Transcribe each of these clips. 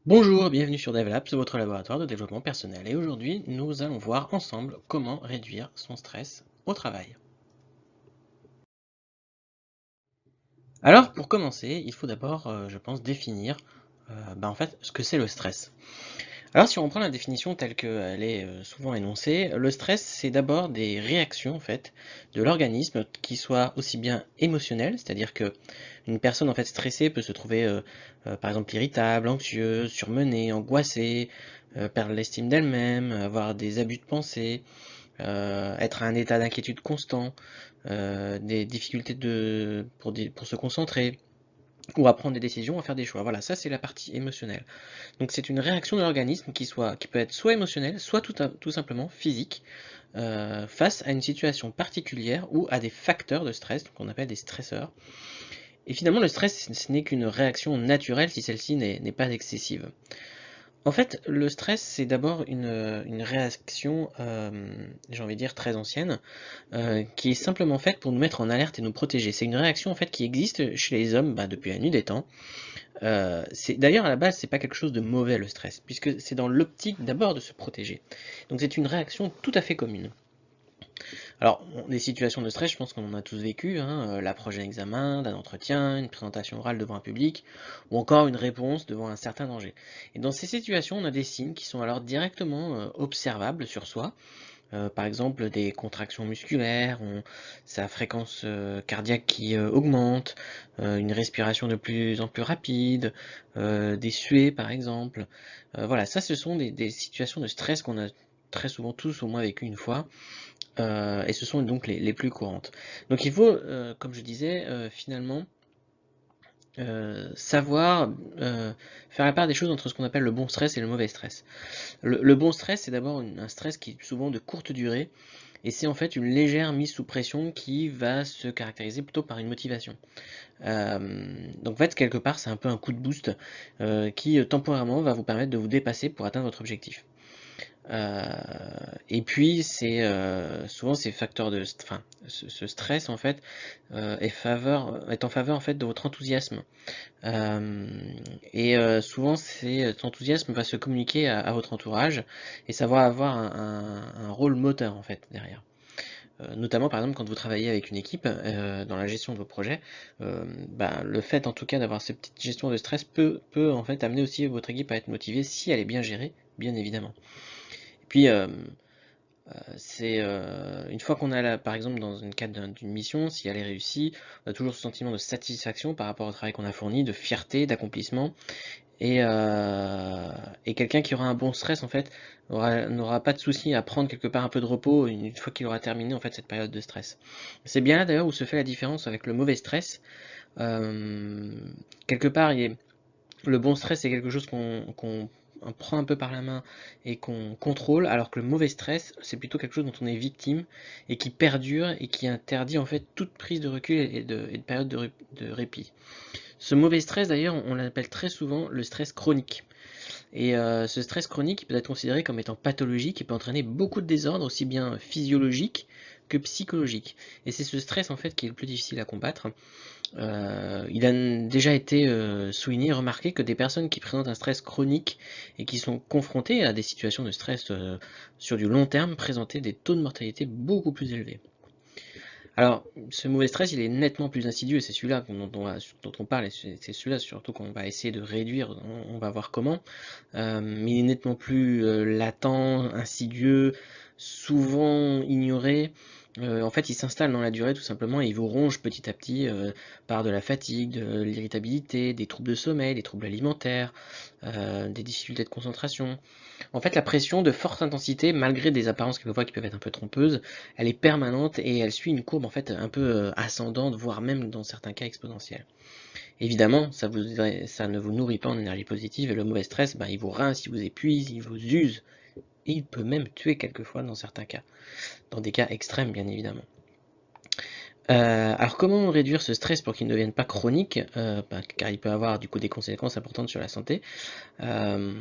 Bonjour, bienvenue sur DevLabs, votre laboratoire de développement personnel. Et aujourd'hui, nous allons voir ensemble comment réduire son stress au travail. Alors, pour commencer, il faut d'abord, je pense, définir en fait, ce que c'est le stress. Alors, si on prend la définition telle qu'elle est souvent énoncée, le stress, c'est d'abord des réactions en fait, de l'organisme qui soient aussi bien émotionnelles, c'est-à-dire que une personne en fait stressée peut se trouver par exemple irritable, anxieuse, surmenée, angoissée, perdre l'estime d'elle-même, avoir des abus de pensée, être à un état d'inquiétude constant, des difficultés pour se concentrer, ou à prendre des décisions, à faire des choix. Voilà, ça c'est la partie émotionnelle. Donc c'est une réaction de l'organisme qui peut être soit émotionnelle, soit tout simplement physique, face à une situation particulière ou à des facteurs de stress, qu'on appelle des stresseurs. Et finalement, le stress, ce n'est qu'une réaction naturelle si celle-ci n'est pas excessive. En fait, le stress, c'est d'abord une réaction, j'ai envie de dire, très ancienne, qui est simplement faite pour nous mettre en alerte et nous protéger. C'est une réaction en fait qui existe chez les hommes depuis la nuit des temps. D'ailleurs, à la base, c'est pas quelque chose de mauvais le stress, puisque c'est dans l'optique d'abord de se protéger. Donc c'est une réaction tout à fait commune. Alors, des situations de stress, je pense qu'on en a tous vécu, hein, l'approche d'un examen, d'un entretien, une présentation orale devant un public, ou encore une réponse devant un certain danger. Et dans ces situations, on a des signes qui sont alors directement observables sur soi. Par exemple, des contractions musculaires, sa fréquence cardiaque qui augmente, une respiration de plus en plus rapide, des suées par exemple. Voilà, ça ce sont des situations de stress qu'on a très souvent tous au moins vécu une fois, et ce sont donc les plus courantes. Donc il faut, comme je disais, finalement, savoir faire la part des choses entre ce qu'on appelle le bon stress et le mauvais stress. Le bon stress, c'est d'abord un stress qui est souvent de courte durée, et c'est en fait une légère mise sous pression qui va se caractériser plutôt par une motivation. Donc en fait, quelque part, c'est un peu un coup de boost qui temporairement va vous permettre de vous dépasser pour atteindre votre objectif. Euh, et puis c'est souvent ces facteurs enfin, ce stress en fait est en faveur en fait de votre enthousiasme. Souvent cet enthousiasme va se communiquer à votre entourage et ça va avoir un rôle moteur en fait derrière. Notamment par exemple quand vous travaillez avec une équipe dans la gestion de vos projets, le fait en tout cas d'avoir cette petite gestion de stress peut en fait amener aussi votre équipe à être motivée si elle est bien gérée, bien évidemment. Et puis c'est une fois qu'on a par exemple dans une cadre d'une mission, si elle est réussie, on a toujours ce sentiment de satisfaction par rapport au travail qu'on a fourni, de fierté, d'accomplissement. Et, euh, et quelqu'un qui aura un bon stress en fait n'aura pas de souci à prendre quelque part un peu de repos une fois qu'il aura terminé en fait cette période de stress. C'est bien là d'ailleurs où se fait la différence avec le mauvais stress. Euh, Quelque part, le bon stress, c'est quelque chose qu'on prend un peu par la main et qu'on contrôle, alors que le mauvais stress, c'est plutôt quelque chose dont on est victime et qui perdure et qui interdit en fait toute prise de recul et de période de répit. Ce mauvais stress, d'ailleurs, on l'appelle très souvent le stress chronique. Et ce stress chronique peut être considéré comme étant pathologique et peut entraîner beaucoup de désordres, aussi bien physiologiques que psychologiques. Et c'est ce stress en fait qui est le plus difficile à combattre. Il a déjà été souligné et remarqué que des personnes qui présentent un stress chronique et qui sont confrontées à des situations de stress sur du long terme présentaient des taux de mortalité beaucoup plus élevés. Alors, ce mauvais stress, il est nettement plus insidieux, et c'est celui-là dont on parle, et c'est celui-là surtout qu'on va essayer de réduire, on va voir comment, mais il est nettement plus latent, insidieux, souvent ignoré. En fait, il s'installe dans la durée tout simplement et il vous ronge petit à petit par de la fatigue, de l'irritabilité, des troubles de sommeil, des troubles alimentaires, des difficultés de concentration. En fait, la pression de forte intensité, malgré des apparences quelquefois qui peuvent être un peu trompeuses, elle est permanente et elle suit une courbe en fait un peu ascendante, voire même dans certains cas exponentielle. Évidemment, ça ne vous nourrit pas en énergie positive et le mauvais stress, il vous rince, il vous épuise, il vous use et il peut même tuer quelquefois dans certains cas, dans des cas extrêmes bien évidemment. Alors comment réduire ce stress pour qu'il ne devienne pas chronique, car il peut avoir du coup des conséquences importantes sur la santé. Euh,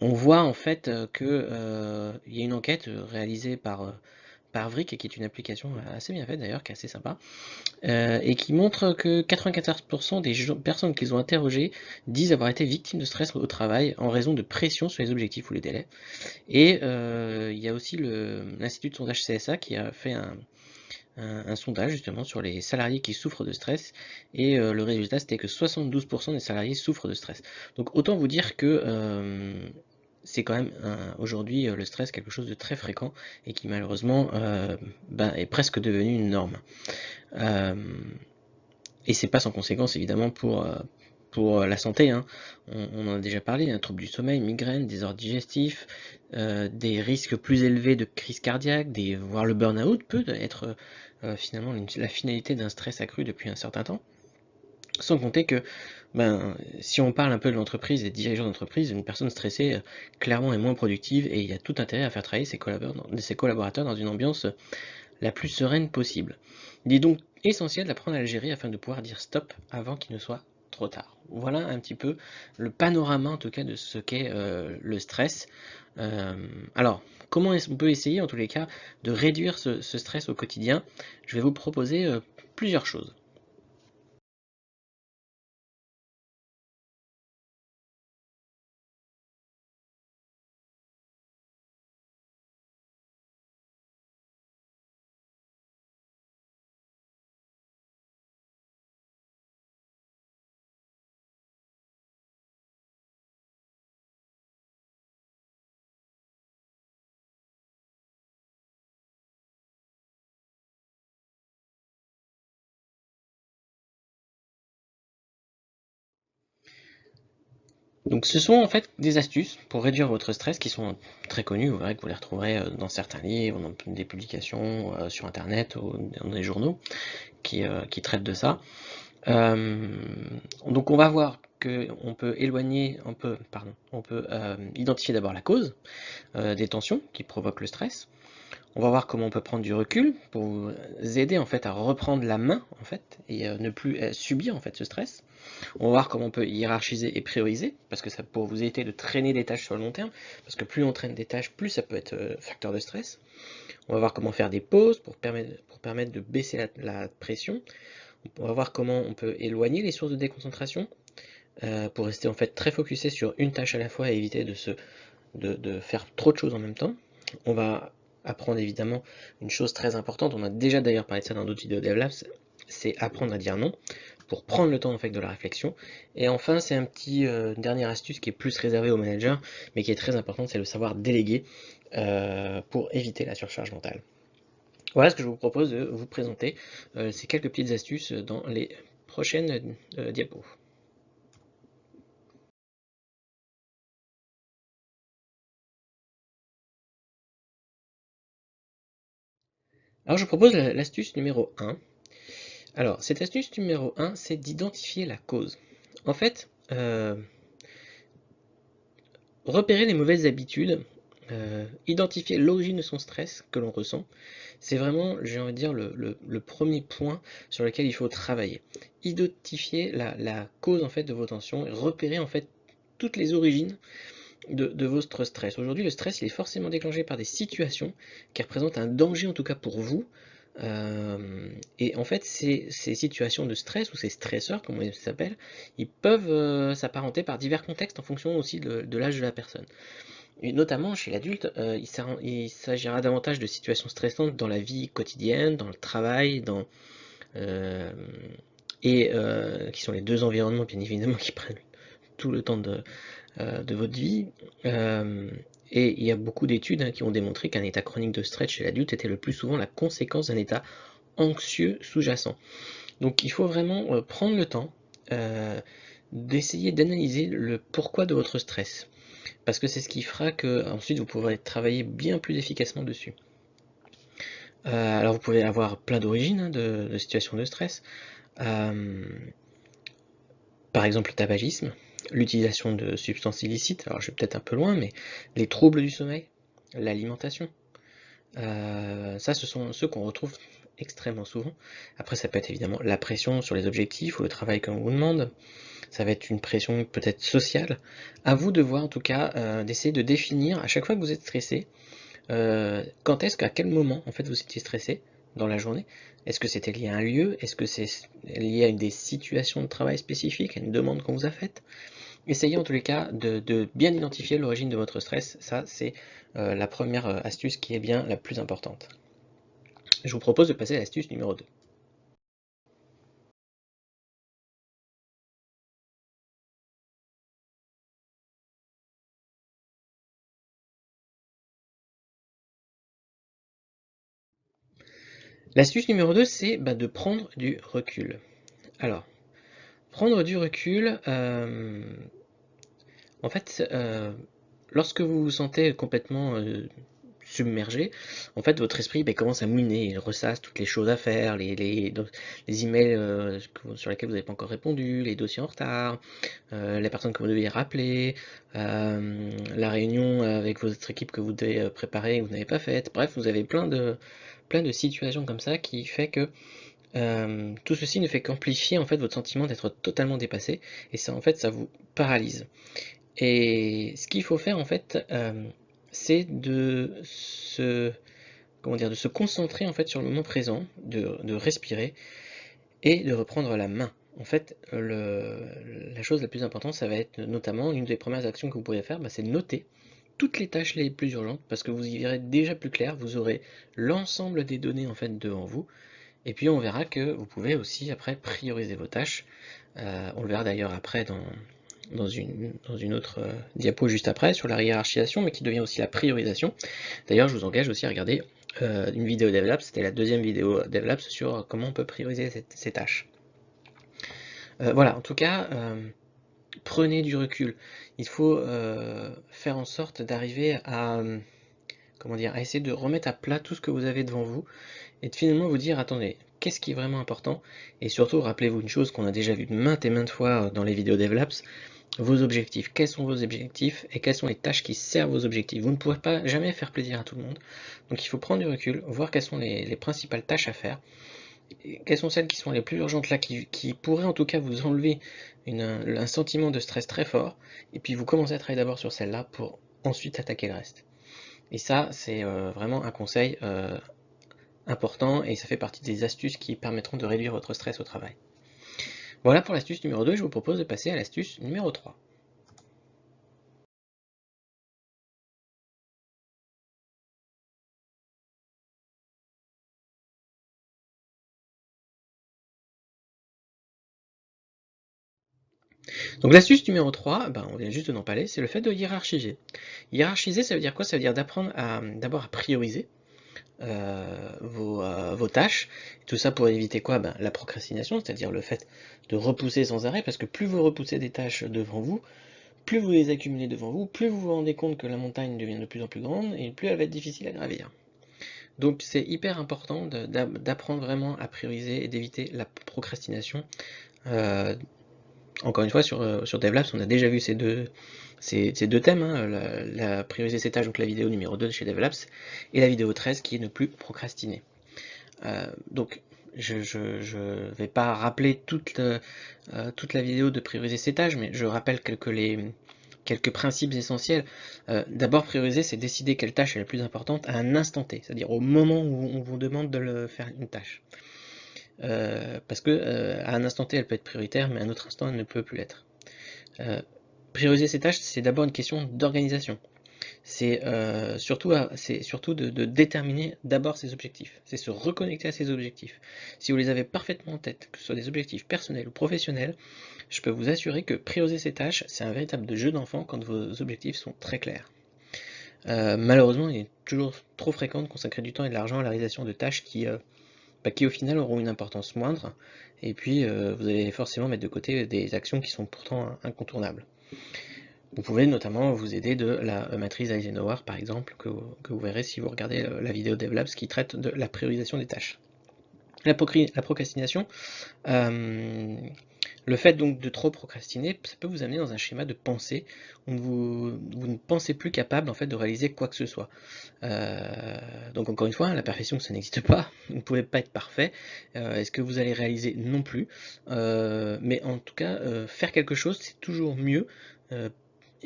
on voit en fait que il y a une enquête réalisée par Vric, qui est une application assez bien faite d'ailleurs, qui est assez sympa, et qui montre que 94% des personnes qu'ils ont interrogées disent avoir été victimes de stress au travail en raison de pression sur les objectifs ou les délais. Et il y a aussi l'Institut de sondage CSA qui a fait un sondage justement sur les salariés qui souffrent de stress, et le résultat c'était que 72% des salariés souffrent de stress. Donc autant vous dire que c'est quand même aujourd'hui le stress quelque chose de très fréquent et qui malheureusement est presque devenu une norme. Et c'est pas sans conséquence évidemment pour la santé, hein. On en a déjà parlé, un trouble du sommeil, migraine, désordre digestif, des risques plus élevés de crise cardiaque, voire le burn-out peut être finalement la finalité d'un stress accru depuis un certain temps. Sans compter que si on parle un peu de l'entreprise et des dirigeants d'entreprise, une personne stressée clairement est moins productive, et il y a tout intérêt à faire travailler ses collaborateurs dans une ambiance la plus sereine possible. Il est donc essentiel d'apprendre à le gérer afin de pouvoir dire stop avant qu'il ne soit trop tard. Voilà un petit peu le panorama en tout cas de ce qu'est le stress. Alors, comment on peut essayer en tous les cas de réduire ce stress au quotidien? Je vais vous proposer plusieurs choses. Donc ce sont en fait des astuces pour réduire votre stress qui sont très connues. Vous verrez que vous les retrouverez dans certains livres, dans des publications sur internet ou dans des journaux qui traitent de ça. Donc on va voir qu'on peut identifier d'abord la cause des tensions qui provoquent le stress. On va voir comment on peut prendre du recul pour vous aider en fait à reprendre la main en fait et ne plus subir en fait ce stress. On va voir comment on peut hiérarchiser et prioriser, parce que ça pour vous éviter de traîner des tâches sur le long terme, parce que plus on traîne des tâches, plus ça peut être facteur de stress. On va voir comment faire des pauses pour permettre de baisser la pression. On va voir comment on peut éloigner les sources de déconcentration pour rester en fait très focusé sur une tâche à la fois et éviter de faire trop de choses en même temps. On va apprendre évidemment une chose très importante, on a déjà d'ailleurs parlé de ça dans d'autres vidéos DevLabs, c'est apprendre à dire non, pour prendre le temps en fait de la réflexion. Et enfin, c'est une dernière astuce qui est plus réservée aux managers, mais qui est très importante, c'est le savoir déléguer pour éviter la surcharge mentale. Voilà ce que je vous propose de vous présenter, ces quelques petites astuces dans les prochaines diapos. Alors je vous propose l'astuce numéro 1. Alors cette astuce numéro 1, c'est d'identifier la cause. En fait, repérer les mauvaises habitudes, identifier l'origine de son stress que l'on ressent, c'est vraiment, j'ai envie de dire, le premier point sur lequel il faut travailler. Identifier la cause en fait de vos tensions et repérer en fait toutes les origines de votre stress. Aujourd'hui, le stress, il est forcément déclenché par des situations qui représentent un danger, en tout cas pour vous. Et en fait, ces situations de stress ou ces stresseurs, comme ils s'appellent, ils peuvent s'apparenter par divers contextes en fonction aussi de l'âge de la personne. Et notamment chez l'adulte, il s'agira davantage de situations stressantes dans la vie quotidienne, dans le travail, euh, qui sont les deux environnements bien évidemment qui prennent tout le temps de votre vie. Et il y a beaucoup d'études qui ont démontré qu'un état chronique de stress chez l'adulte était le plus souvent la conséquence d'un état anxieux sous-jacent. Donc il faut vraiment prendre le temps d'essayer d'analyser le pourquoi de votre stress. Parce que c'est ce qui fera que ensuite vous pourrez travailler bien plus efficacement dessus. Alors vous pouvez avoir plein d'origines de situations de stress. Par exemple le tabagisme, l'utilisation de substances illicites, alors je vais peut-être un peu loin, mais les troubles du sommeil, l'alimentation, ça ce sont ceux qu'on retrouve extrêmement souvent. Après ça peut être évidemment la pression sur les objectifs ou le travail qu'on vous demande, ça va être une pression peut-être sociale. À vous de voir en tout cas, d'essayer de définir à chaque fois que vous êtes stressé, Quand est-ce qu'à quel moment en fait vous étiez stressé dans la journée? Est-ce que c'était lié à un lieu? Est-ce que c'est lié à des situations de travail spécifiques, à une demande qu'on vous a faite? Essayez en tous les cas de bien identifier l'origine de votre stress. Ça, c'est la première astuce qui est bien la plus importante. Je vous propose de passer à l'astuce numéro 2. L'astuce numéro 2, c'est de prendre du recul. Alors, prendre du recul, en fait, lorsque vous vous sentez complètement submergé, en fait, votre esprit commence à mouiner, il ressasse toutes les choses à faire, les emails sur lesquels vous n'avez pas encore répondu, les dossiers en retard, les personnes que vous deviez rappeler, la réunion avec votre équipe que vous devez préparer et que vous n'avez pas faite. Bref, vous avez plein de situations comme ça qui fait que tout ceci ne fait qu'amplifier en fait votre sentiment d'être totalement dépassé et ça en fait ça vous paralyse. Et ce qu'il faut faire en fait, c'est de se concentrer en fait sur le moment présent, de respirer et de reprendre la main. En fait, la chose la plus importante, ça va être notamment une des premières actions que vous pourriez faire, c'est de noter toutes les tâches les plus urgentes parce que vous y verrez déjà plus clair, vous aurez l'ensemble des données en fait devant vous et puis on verra que vous pouvez aussi après prioriser vos tâches. On le verra d'ailleurs après dans une autre diapo juste après sur la hiérarchisation, mais qui devient aussi la priorisation. D'ailleurs, je vous engage aussi à regarder une vidéo DevLabs, c'était la deuxième vidéo DevLabs sur comment on peut prioriser ces tâches. Voilà, en tout cas, prenez du recul. Il faut faire en sorte d'arriver à, comment dire, à essayer de remettre à plat tout ce que vous avez devant vous et de finalement vous dire, attendez, qu'est-ce qui est vraiment important? Et surtout, rappelez-vous une chose qu'on a déjà vue maintes et maintes fois dans les vidéos DevLabs, vos objectifs. Quels sont vos objectifs et quelles sont les tâches qui servent vos objectifs? Vous ne pourrez pas jamais faire plaisir à tout le monde. Donc il faut prendre du recul, voir quelles sont les principales tâches à faire, et quelles sont celles qui sont les plus urgentes là, qui pourraient en tout cas vous enlever un sentiment de stress très fort, et puis vous commencez à travailler d'abord sur celle-là pour ensuite attaquer le reste. Et ça, c'est vraiment un conseil important, et ça fait partie des astuces qui permettront de réduire votre stress au travail. Voilà pour l'astuce numéro 2, je vous propose de passer à l'astuce numéro 3. Donc l'astuce numéro 3, on vient juste d'en parler, c'est le fait de hiérarchiser. Hiérarchiser, ça veut dire quoi? Ça veut dire d'apprendre d'abord à prioriser vos tâches. Tout ça pour éviter quoi? La procrastination, c'est-à-dire le fait de repousser sans arrêt, parce que plus vous repoussez des tâches devant vous, plus vous les accumulez devant vous, plus vous vous rendez compte que la montagne devient de plus en plus grande, et plus elle va être difficile à gravir. Donc c'est hyper important d'apprendre vraiment à prioriser et d'éviter la procrastination. Euh, Encore une fois, sur DevLabs, on a déjà vu ces deux thèmes, hein, prioriser ses tâches, donc la vidéo numéro 2 de chez DevLabs, et la vidéo 13 qui est ne plus procrastiner. Donc je vais pas rappeler toute la vidéo de prioriser ses tâches, mais je rappelle quelques principes essentiels. D'abord, prioriser, c'est décider quelle tâche est la plus importante à un instant T, c'est-à-dire au moment où on vous demande de faire une tâche. Parce que à un instant T, elle peut être prioritaire, mais à un autre instant, elle ne peut plus l'être. Prioriser ses tâches, c'est d'abord une question d'organisation. C'est surtout de déterminer d'abord ses objectifs. C'est se reconnecter à ses objectifs. Si vous les avez parfaitement en tête, que ce soit des objectifs personnels ou professionnels, je peux vous assurer que prioriser ses tâches, c'est un véritable jeu d'enfant quand vos objectifs sont très clairs. Malheureusement, il est toujours trop fréquent de consacrer du temps et de l'argent à la réalisation de tâches qui au final auront une importance moindre, et puis vous allez forcément mettre de côté des actions qui sont pourtant incontournables. Vous pouvez notamment vous aider de la matrice Eisenhower par exemple, que vous verrez si vous regardez la vidéo DevLabs qui traite de la priorisation des tâches. La procrastination, le fait donc de trop procrastiner, ça peut vous amener dans un schéma de pensée où vous ne pensez plus capable en fait de réaliser quoi que ce soit. Donc encore une fois, la perfection ça n'existe pas, vous ne pouvez pas être parfait. Est-ce que vous allez réaliser? Non plus. Mais en tout cas, faire quelque chose c'est toujours mieux.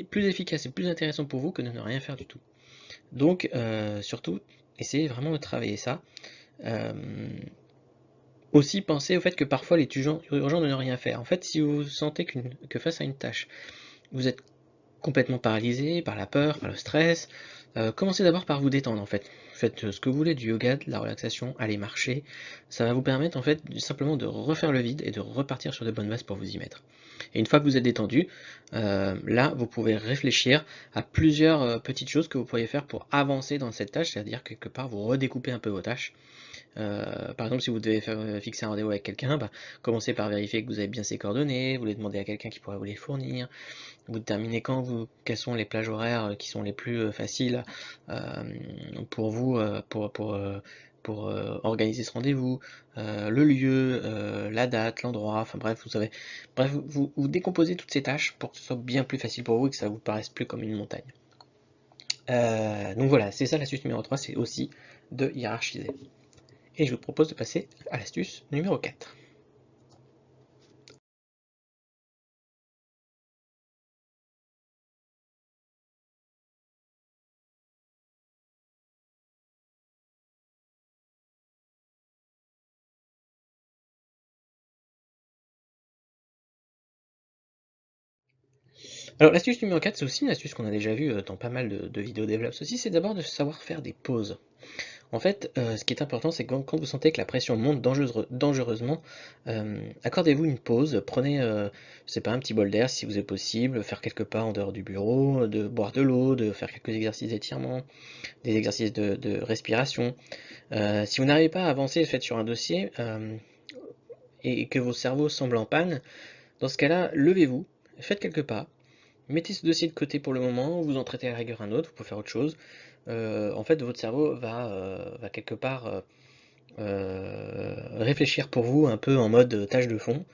plus efficace et plus intéressant pour vous que de ne rien faire du tout. Donc, surtout, essayez vraiment de travailler ça. Euh, Aussi, pensez au fait que parfois il est urgent de ne rien faire. En fait, si vous sentez que face à une tâche, vous êtes complètement paralysé par la peur, par le stress, commencez d'abord par vous détendre en fait. Faites ce que vous voulez, du yoga, de la relaxation, allez marcher. Ça va vous permettre en fait simplement de refaire le vide et de repartir sur de bonnes bases pour vous y mettre. Et une fois que vous êtes détendu, là vous pouvez réfléchir à plusieurs petites choses que vous pourriez faire pour avancer dans cette tâche, c'est-à-dire quelque part vous redécoupez un peu vos tâches. Par exemple, si vous devez fixer un rendez-vous avec quelqu'un, bah, commencez par vérifier que vous avez bien ses coordonnées, vous les demandez à quelqu'un qui pourra vous les fournir, vous déterminez quelles sont les plages horaires qui sont les plus faciles euh, pour vous, pour organiser ce rendez-vous, le lieu, la date, l'endroit, enfin bref, vous savez. Bref, vous décomposez toutes ces tâches pour que ce soit bien plus facile pour vous et que ça vous paraisse plus comme une montagne. Donc voilà, c'est ça l'astuce numéro 3, c'est aussi de hiérarchiser. Et je vous propose de passer à l'astuce numéro 4. Alors l'astuce numéro 4, c'est aussi une astuce qu'on a déjà vue dans pas mal de vidéos DevOps aussi, c'est d'abord de savoir faire des pauses. En fait, ce qui est important, c'est que quand vous sentez que la pression monte dangereusement, accordez-vous une pause, prenez, je sais pas, un petit bol d'air si vous est possible, faire quelques pas en dehors du bureau, de boire de l'eau, de faire quelques exercices d'étirement, des exercices de respiration. Si vous n'arrivez pas à avancer sur un dossier et que vos cerveaux semblent en panne, dans ce cas-là, levez-vous, faites quelques pas, mettez ce dossier de côté pour le moment, vous en traitez à la rigueur un autre, vous pouvez faire autre chose. En fait, votre cerveau va quelque part réfléchir pour vous un peu en mode tâche de fond.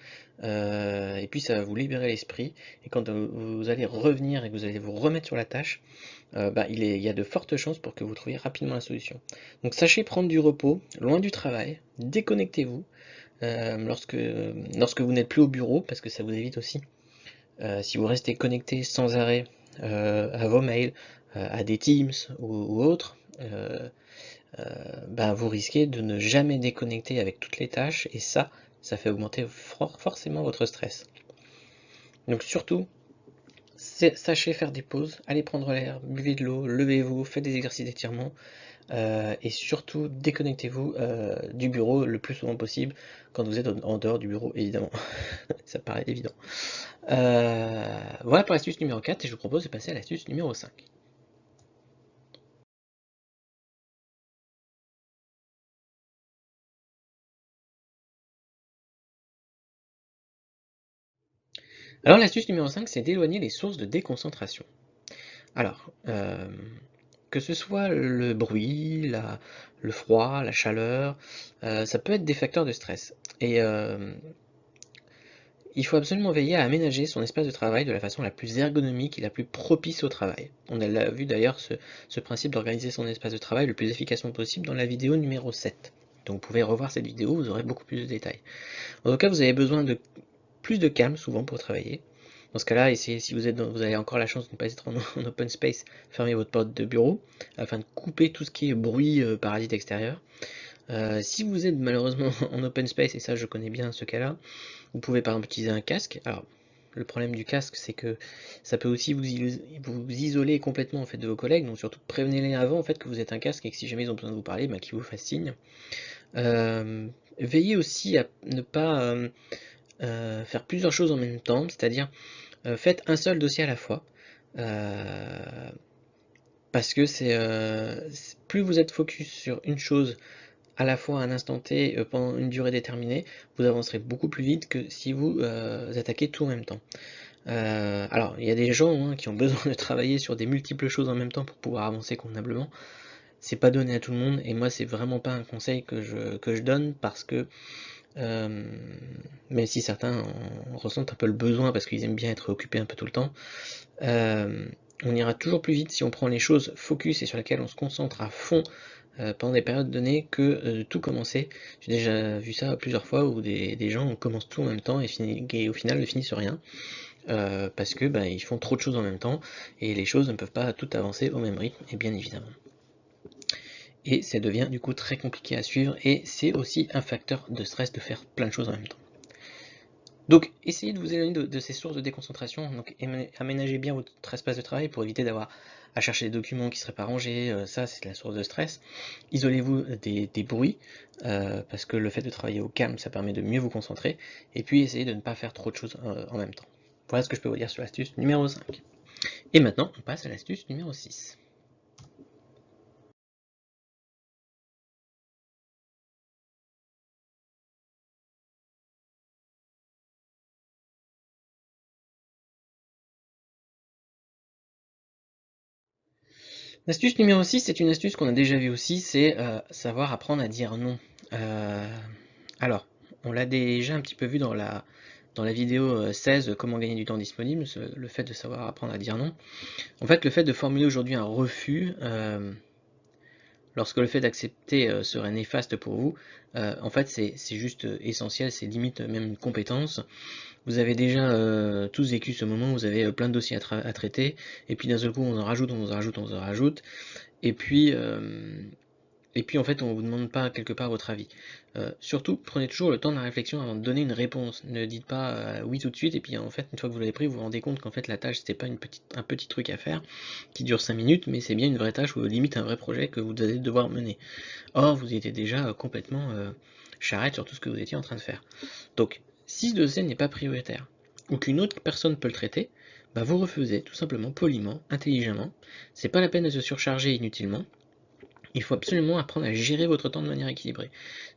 Et puis ça va vous libérer l'esprit. Et quand vous allez revenir et que vous allez vous remettre sur la tâche, bah, il y a de fortes chances pour que vous trouviez rapidement la solution. Donc sachez prendre du repos, loin du travail, déconnectez-vous lorsque vous n'êtes plus au bureau, parce que ça vous évite aussi, si vous restez connecté sans arrêt à vos mails, à des Teams ou autres, ben, vous risquez de ne jamais déconnecter avec toutes les tâches, et ça fait augmenter forcément votre stress. Donc surtout, sachez faire des pauses, allez prendre l'air, buvez de l'eau, levez-vous, faites des exercices d'étirement, et surtout déconnectez-vous du bureau le plus souvent possible quand vous êtes en dehors du bureau, évidemment. Ça paraît évident. Voilà pour l'astuce numéro 4, et je vous propose de passer à l'astuce numéro 5. Alors l'astuce numéro 5, c'est d'éloigner les sources de déconcentration. Alors, que ce soit le bruit, le froid, la chaleur, ça peut être des facteurs de stress. Et il faut absolument veiller à aménager son espace de travail de la façon la plus ergonomique et la plus propice au travail. On a vu d'ailleurs ce principe d'organiser son espace de travail le plus efficacement possible dans la vidéo numéro 7. Donc vous pouvez revoir cette vidéo, vous aurez beaucoup plus de détails. En tout cas, vous avez besoin de plus de calme souvent pour travailler. Dans ce cas-là, essayez, si vous avez encore la chance de ne pas être en open space, fermez votre porte de bureau afin de couper tout ce qui est bruit parasite extérieur. Si vous êtes malheureusement en open space, et ça je connais bien ce cas-là, vous pouvez par exemple utiliser un casque. Alors, le problème du casque, c'est que ça peut aussi vous isoler complètement en fait de vos collègues, donc surtout prévenez-les avant en fait que vous êtes un casque et que si jamais ils ont besoin de vous parler, bah, qu'ils vous fassent signe. Veillez aussi à ne pas faire plusieurs choses en même temps, c'est-à-dire faites un seul dossier à la fois. Euh, Parce que plus vous êtes focus sur une chose à la fois à un instant T pendant une durée déterminée, vous avancerez beaucoup plus vite que si vous attaquez tout en même temps. Alors, il y a des gens qui ont besoin de travailler sur des multiples choses en même temps pour pouvoir avancer convenablement. C'est pas donné à tout le monde, et moi c'est vraiment pas un conseil que je donne parce que euh, même si certains en ressentent un peu le besoin parce qu'ils aiment bien être occupés un peu tout le temps, euh, on ira toujours plus vite si on prend les choses focus et sur lesquelles on se concentre à fond pendant des périodes données que de tout commencer. J'ai déjà vu ça plusieurs fois où des gens commencent tout en même temps et au final ne finissent rien. parce que ils font trop de choses en même temps, et les choses ne peuvent pas toutes avancer au même rythme, et bien évidemment. Et ça devient du coup très compliqué à suivre, et c'est aussi un facteur de stress de faire plein de choses en même temps. Donc essayez de vous éloigner de ces sources de déconcentration, donc aménagez bien votre espace de travail pour éviter d'avoir à chercher des documents qui ne seraient pas rangés, ça c'est la source de stress. Isolez-vous des bruits, parce que le fait de travailler au calme, ça permet de mieux vous concentrer, et puis essayez de ne pas faire trop de choses en même temps. Voilà ce que je peux vous dire sur l'astuce numéro 5. Et maintenant, on passe à l'astuce numéro 6. L'astuce numéro 6, c'est une astuce qu'on a déjà vue aussi, c'est savoir apprendre à dire non. Euh, alors, on l'a déjà un petit peu vu dans la vidéo 16, comment gagner du temps disponible, le fait de savoir apprendre à dire non. En fait, le fait de formuler aujourd'hui un refus, lorsque le fait d'accepter serait néfaste pour vous, en fait c'est juste essentiel, c'est limite même une compétence. Vous avez déjà tous vécu ce moment où vous avez plein de dossiers à traiter, et puis d'un seul coup on en rajoute, on en rajoute, on en rajoute, et puis en fait on vous demande pas quelque part votre avis. Surtout prenez toujours le temps de la réflexion avant de donner une réponse. Ne dites pas oui tout de suite, et puis en fait une fois que vous l'avez pris, vous vous rendez compte qu'en fait la tâche c'était pas un petit truc à faire qui dure 5 minutes, mais c'est bien une vraie tâche ou limite un vrai projet que vous allez devoir mener. Or vous étiez déjà complètement charrette sur tout ce que vous étiez en train de faire. Donc si ce dossier n'est pas prioritaire, ou qu'une autre personne peut le traiter, vous refusez tout simplement, poliment, intelligemment. C'est pas la peine de se surcharger inutilement. Il faut absolument apprendre à gérer votre temps de manière équilibrée.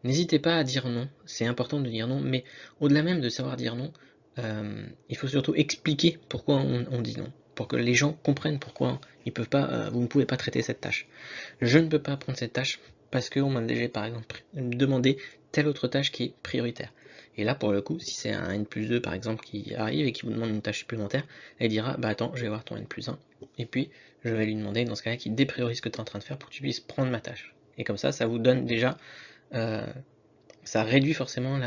N'hésitez pas à dire non, c'est important de dire non, mais au-delà même de savoir dire non, il faut surtout expliquer pourquoi on dit non, pour que les gens comprennent pourquoi vous ne pouvez pas traiter cette tâche. Je ne peux pas prendre cette tâche parce qu'on m'a déjà par exemple demandé telle autre tâche qui est prioritaire. Et là, pour le coup, si c'est un N+2 par exemple qui arrive et qui vous demande une tâche supplémentaire, elle dira attends, je vais voir ton N+1, et puis je vais lui demander dans ce cas-là qu'il dépriorise ce que tu es en train de faire pour que tu puisses prendre ma tâche. Et comme ça vous donne déjà, euh, ça réduit forcément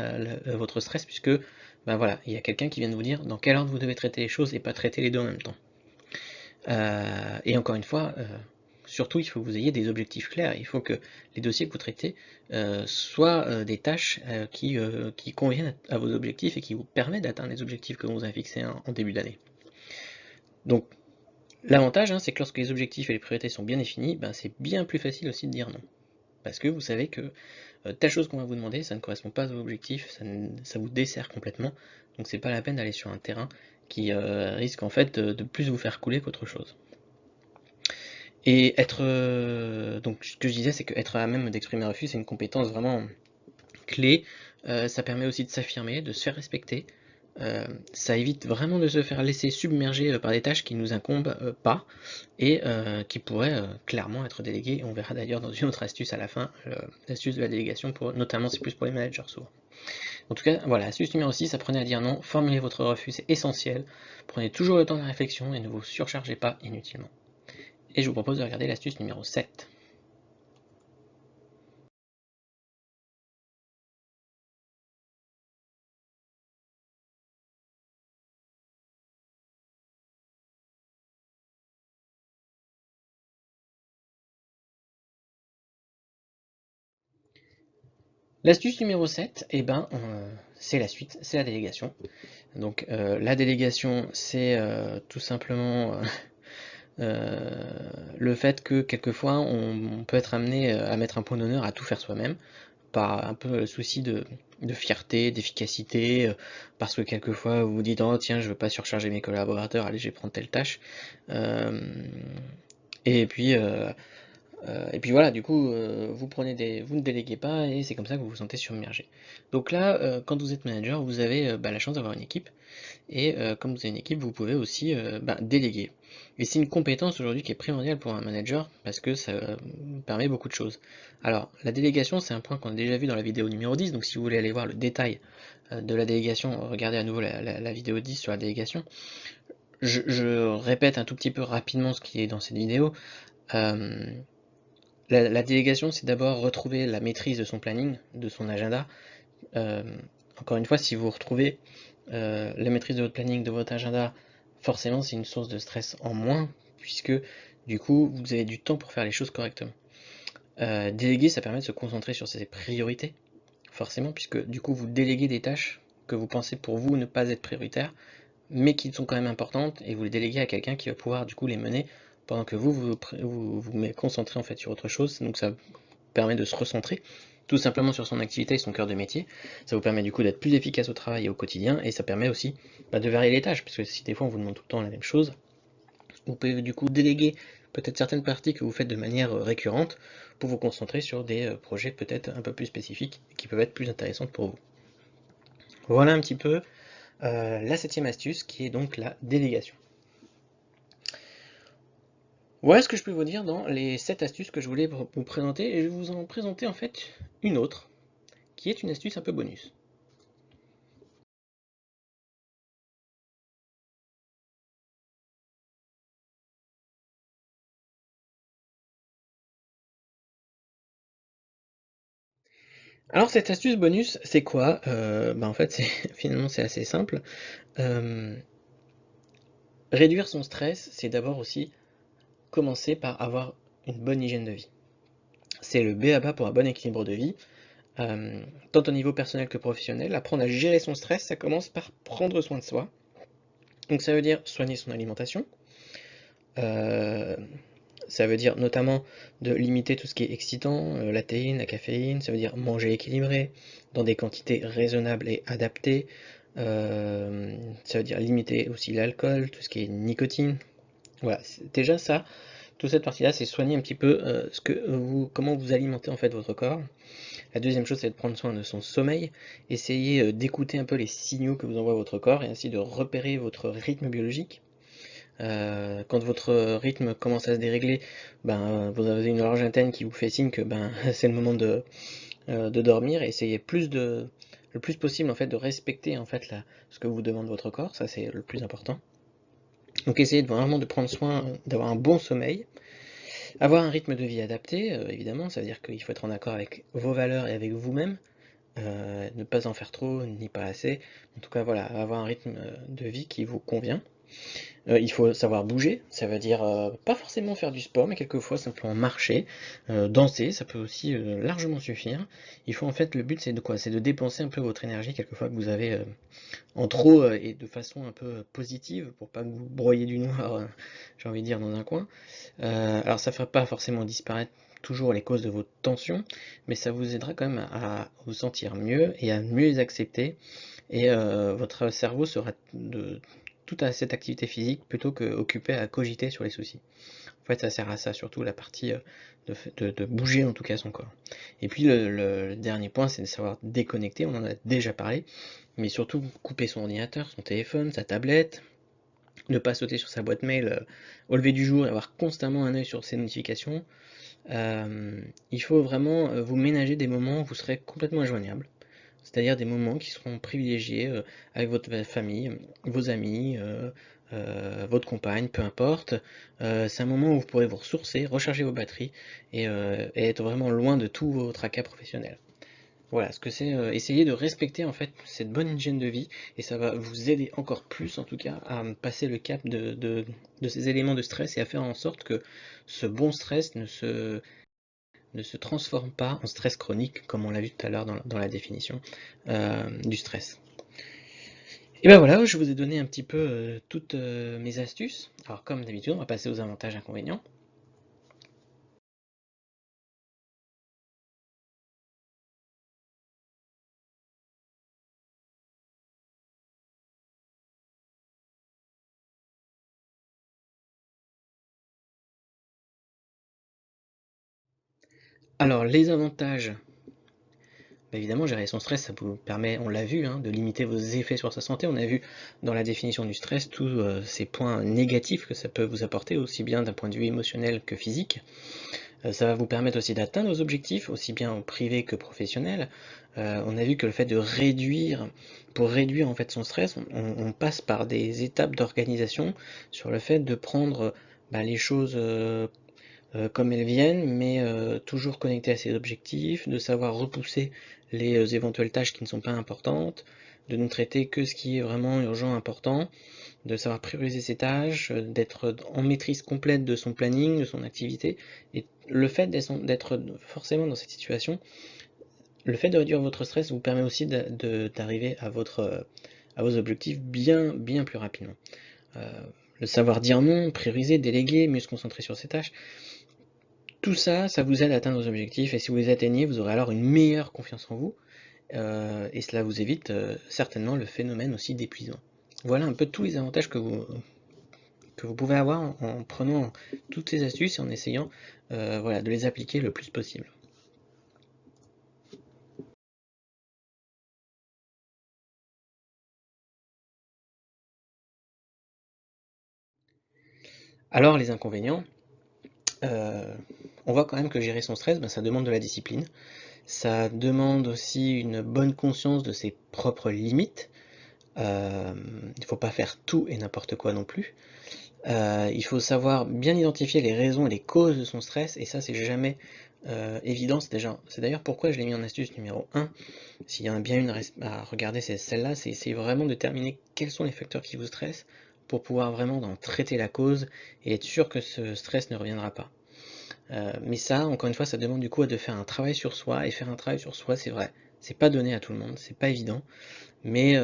votre stress, puisque voilà, il y a quelqu'un qui vient de vous dire dans quel ordre vous devez traiter les choses et pas traiter les deux en même temps. Et encore une fois, surtout, il faut que vous ayez des objectifs clairs. Il faut que les dossiers que vous traitez soient des tâches qui conviennent à vos objectifs et qui vous permettent d'atteindre les objectifs que vous avez fixés en début d'année. Donc, l'avantage, c'est que lorsque les objectifs et les priorités sont bien définis, c'est bien plus facile aussi de dire non. Parce que vous savez que telle chose qu'on va vous demander, ça ne correspond pas à vos objectifs, ça vous dessert complètement. Donc, c'est pas la peine d'aller sur un terrain qui risque en fait de plus vous faire couler qu'autre chose. Et donc ce que je disais, c'est qu'être à même d'exprimer un refus, c'est une compétence vraiment clé. Ça permet aussi de s'affirmer, de se faire respecter. Ça évite vraiment de se faire laisser submerger par des tâches qui ne nous incombent pas, et qui pourraient clairement être déléguées. On verra d'ailleurs dans une autre astuce à la fin, l'astuce de la délégation, notamment c'est plus pour les managers souvent. En tout cas, voilà, astuce numéro 6, apprenez à dire non, formulez votre refus, c'est essentiel. Prenez toujours le temps de la réflexion et ne vous surchargez pas inutilement. Et je vous propose de regarder l'astuce numéro 7. L'astuce numéro 7, c'est la suite, c'est la délégation. Donc la délégation, c'est tout simplement le fait que quelquefois on peut être amené à mettre un point d'honneur à tout faire soi-même, par un peu le souci de fierté, d'efficacité, parce que quelquefois vous vous dites oh tiens je veux pas surcharger mes collaborateurs, allez je vais prendre telle tâche. Euh, et puis voilà, du coup, vous ne déléguez pas et c'est comme ça que vous vous sentez submergé. Donc là, quand vous êtes manager, vous avez la chance d'avoir une équipe, et comme vous avez une équipe, vous pouvez aussi déléguer. Et c'est une compétence aujourd'hui qui est primordiale pour un manager parce que ça permet beaucoup de choses. Alors, la délégation, c'est un point qu'on a déjà vu dans la vidéo numéro 10, donc si vous voulez aller voir le détail de la délégation, regardez à nouveau la vidéo 10 sur la délégation. Je répète un tout petit peu rapidement ce qui est dans cette vidéo. Euh, la délégation, c'est d'abord retrouver la maîtrise de son planning, de son agenda. Euh, Encore une fois, si vous retrouvez la maîtrise de votre planning, de votre agenda, forcément c'est une source de stress en moins, puisque du coup vous avez du temps pour faire les choses correctement. Déléguer, ça permet de se concentrer sur ses priorités, forcément, puisque du coup vous déléguez des tâches que vous pensez pour vous ne pas être prioritaires, mais qui sont quand même importantes, et vous les déléguez à quelqu'un qui va pouvoir du coup les mener pendant que vous concentrez en fait sur autre chose. Donc ça permet de se recentrer tout simplement sur son activité et son cœur de métier. Ça vous permet du coup d'être plus efficace au travail et au quotidien, et ça permet aussi de varier les tâches, parce que si des fois on vous demande tout le temps la même chose, vous pouvez du coup déléguer peut-être certaines parties que vous faites de manière récurrente pour vous concentrer sur des projets peut-être un peu plus spécifiques qui peuvent être plus intéressantes pour vous. Voilà un petit peu la septième astuce qui est donc la délégation. Voilà ce que je peux vous dire dans les 7 astuces que je voulais vous présenter, et je vais vous en présenter en fait une autre qui est une astuce un peu bonus. Alors cette astuce bonus, c'est quoi? En fait, finalement c'est assez simple. Euh, Réduire son stress, c'est d'abord aussi commencer par avoir une bonne hygiène de vie. C'est le b.a.-ba pour un bon équilibre de vie, tant au niveau personnel que professionnel. Apprendre à gérer son stress, ça commence par prendre soin de soi. Donc ça veut dire soigner son alimentation, euh, ça veut dire notamment de limiter tout ce qui est excitant, la théine, la caféine, ça veut dire manger équilibré, dans des quantités raisonnables et adaptées, ça veut dire limiter aussi l'alcool, tout ce qui est nicotine. Voilà, déjà ça, toute cette partie-là, c'est soigner un petit peu comment vous alimentez en fait votre corps. La deuxième chose, c'est de prendre soin de son sommeil, essayer d'écouter un peu les signaux que vous envoie votre corps et ainsi de repérer votre rythme biologique. Quand votre rythme commence à se dérégler, vous avez une horloge interne qui vous fait signe que c'est le moment de dormir, et essayez le plus possible en fait de respecter en fait ce que vous demande votre corps, ça c'est le plus important. Donc essayez vraiment de prendre soin, d'avoir un bon sommeil, avoir un rythme de vie adapté, évidemment, ça veut dire qu'il faut être en accord avec vos valeurs et avec vous-même, ne pas en faire trop ni pas assez. En tout cas voilà, avoir un rythme de vie qui vous convient. Il faut savoir bouger, ça veut dire pas forcément faire du sport, mais quelquefois simplement marcher, danser, ça peut aussi largement suffire. Il faut en fait, le but c'est de quoi? C'est de dépenser un peu votre énergie quelquefois que vous avez en trop, et de façon un peu positive pour pas que vous broyiez du noir, j'ai envie de dire, dans un coin. Alors ça ne fera pas forcément disparaître toujours les causes de vos tensions, mais ça vous aidera quand même à vous sentir mieux et à mieux les accepter, et votre cerveau sera tout à cette activité physique plutôt qu'occupé à cogiter sur les soucis. En fait, ça sert à ça, surtout la partie de bouger en tout cas son corps. Et puis le dernier point, c'est de savoir déconnecter, on en a déjà parlé, mais surtout couper son ordinateur, son téléphone, sa tablette, ne pas sauter sur sa boîte mail au lever du jour et avoir constamment un œil sur ses notifications. Il faut vraiment vous ménager des moments où vous serez complètement injoignable, c'est-à-dire des moments qui seront privilégiés avec votre famille, vos amis, votre compagne, peu importe. C'est un moment où vous pourrez vous ressourcer, recharger vos batteries, et être vraiment loin de tous vos tracas professionnels. Voilà, ce que c'est essayer de respecter en fait cette bonne hygiène de vie, et ça va vous aider encore plus en tout cas à passer le cap de ces éléments de stress, et à faire en sorte que ce bon stress ne se transforme pas en stress chronique, comme on l'a vu tout à l'heure dans la définition du stress. Et ben voilà, je vous ai donné un petit peu toutes mes astuces. Alors comme d'habitude, on va passer aux avantages et inconvénients. Alors les avantages, évidemment, gérer son stress, ça vous permet, on l'a vu, hein, de limiter vos effets sur sa santé. On a vu dans la définition du stress tous ces points négatifs que ça peut vous apporter, aussi bien d'un point de vue émotionnel que physique. Ça va vous permettre aussi d'atteindre vos objectifs, aussi bien en privé que professionnel. On a vu que le fait de réduire, pour réduire en fait son stress, on passe par des étapes d'organisation sur le fait de prendre les choses comme elles viennent, mais toujours connecté à ses objectifs, de savoir repousser les éventuelles tâches qui ne sont pas importantes, de ne traiter que ce qui est vraiment urgent, important, de savoir prioriser ses tâches, d'être en maîtrise complète de son planning, de son activité. Et le fait d'être forcément dans cette situation, le fait de réduire votre stress vous permet aussi d'arriver à vos objectifs bien plus rapidement. Le savoir dire non, prioriser, déléguer, mieux se concentrer sur ses tâches, tout ça, ça vous aide à atteindre vos objectifs, et si vous les atteignez, vous aurez alors une meilleure confiance en vous, et cela vous évite certainement le phénomène aussi d'épuisement. Voilà un peu tous les avantages que vous pouvez avoir en prenant toutes ces astuces et en essayant voilà, de les appliquer le plus possible. Alors les inconvénients, on voit quand même que gérer son stress, ben, ça demande de la discipline, ça demande aussi une bonne conscience de ses propres limites. Il ne faut pas faire tout et n'importe quoi non plus. Il faut savoir bien identifier les raisons et les causes de son stress, et ça c'est jamais évident. C'est d'ailleurs pourquoi je l'ai mis en astuce numéro 1. S'il y en a bien une à regarder, c'est celle-là, c'est essayer vraiment de déterminer quels sont les facteurs qui vous stressent pour pouvoir vraiment en traiter la cause et être sûr que ce stress ne reviendra pas. Mais ça, encore une fois, ça demande du coup de faire un travail sur soi, et faire un travail sur soi, c'est vrai, c'est pas donné à tout le monde, c'est pas évident, mais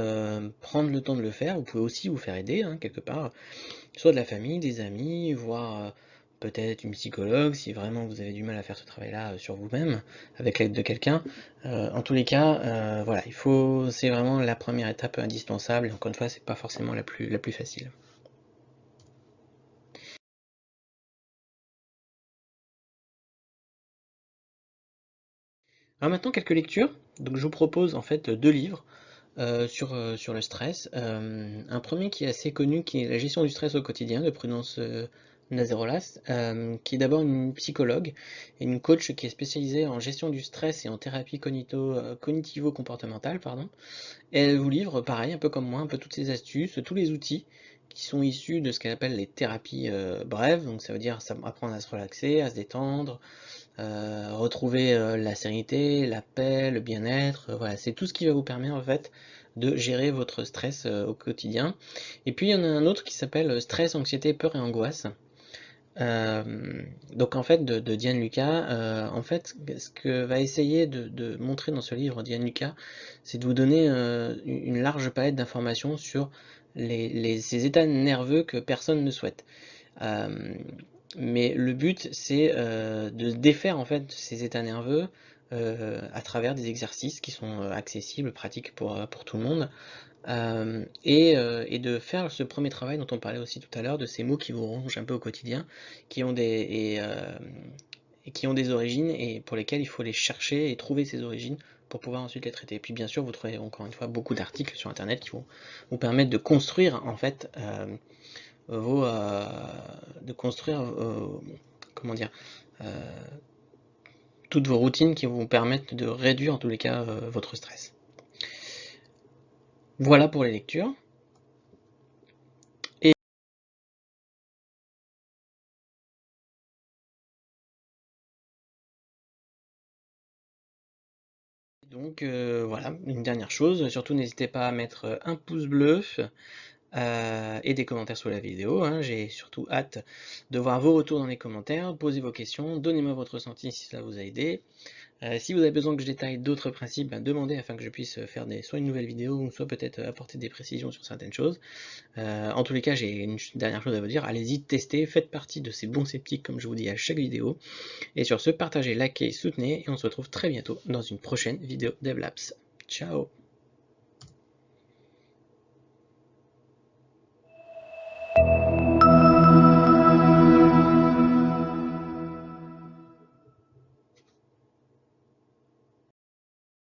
prendre le temps de le faire. Vous pouvez aussi vous faire aider, hein, quelque part, soit de la famille, des amis, voire peut-être une psychologue, si vraiment vous avez du mal à faire ce travail-là sur vous-même, avec l'aide de quelqu'un. En tous les cas, voilà, c'est vraiment la première étape indispensable, et encore une fois, c'est pas forcément la plus facile. Alors maintenant, quelques lectures. Donc je vous propose en fait 2 livres sur le stress. Un premier qui est assez connu, qui est La gestion du stress au quotidien de Prudence Nazerolas, qui est d'abord une psychologue et une coach qui est spécialisée en gestion du stress et en thérapie cognitivo-comportementale, pardon. Et elle vous livre, pareil, un peu comme moi, un peu toutes ces astuces, tous les outils qui sont issus de ce qu'elle appelle les thérapies brèves. Donc ça veut dire apprendre à se relaxer, à se détendre, retrouver la sérénité, la paix, le bien-être, voilà, c'est tout ce qui va vous permettre en fait de gérer votre stress au quotidien. Et puis il y en a un autre qui s'appelle Stress, anxiété, peur et angoisse. Euh, donc en fait de Diane Lucas, en fait ce que va essayer de montrer dans ce livre Diane Lucas, c'est de vous donner une large palette d'informations sur ces états nerveux que personne ne souhaite. Euh, mais le but, c'est de défaire en fait ces états nerveux à travers des exercices qui sont accessibles, pratiques pour tout le monde, et de faire ce premier travail dont on parlait aussi tout à l'heure, de ces mots qui vous rongent un peu au quotidien, qui ont qui ont des origines et pour lesquelles il faut les chercher et trouver ces origines pour pouvoir ensuite les traiter. Et puis bien sûr, vous trouverez encore une fois beaucoup d'articles sur Internet qui vont vous permettre de construire en fait vos, de construire comment dire, euh, toutes vos routines qui vont vous permettre de réduire en tous les cas votre stress. Voilà pour les lectures. Et donc voilà, une dernière chose, surtout n'hésitez pas à mettre un pouce bleu et des commentaires sous la vidéo, hein. J'ai surtout hâte de voir vos retours dans les commentaires, posez vos questions, donnez-moi votre ressenti si cela vous a aidé. Si vous avez besoin que je détaille d'autres principes, ben demandez afin que je puisse faire soit une nouvelle vidéo, ou soit peut-être apporter des précisions sur certaines choses. En tous les cas, j'ai une dernière chose à vous dire, allez-y, testez, faites partie de ces bons sceptiques comme je vous dis à chaque vidéo. Et sur ce, partagez, likez, soutenez, et on se retrouve très bientôt dans une prochaine vidéo DevLabs. Ciao!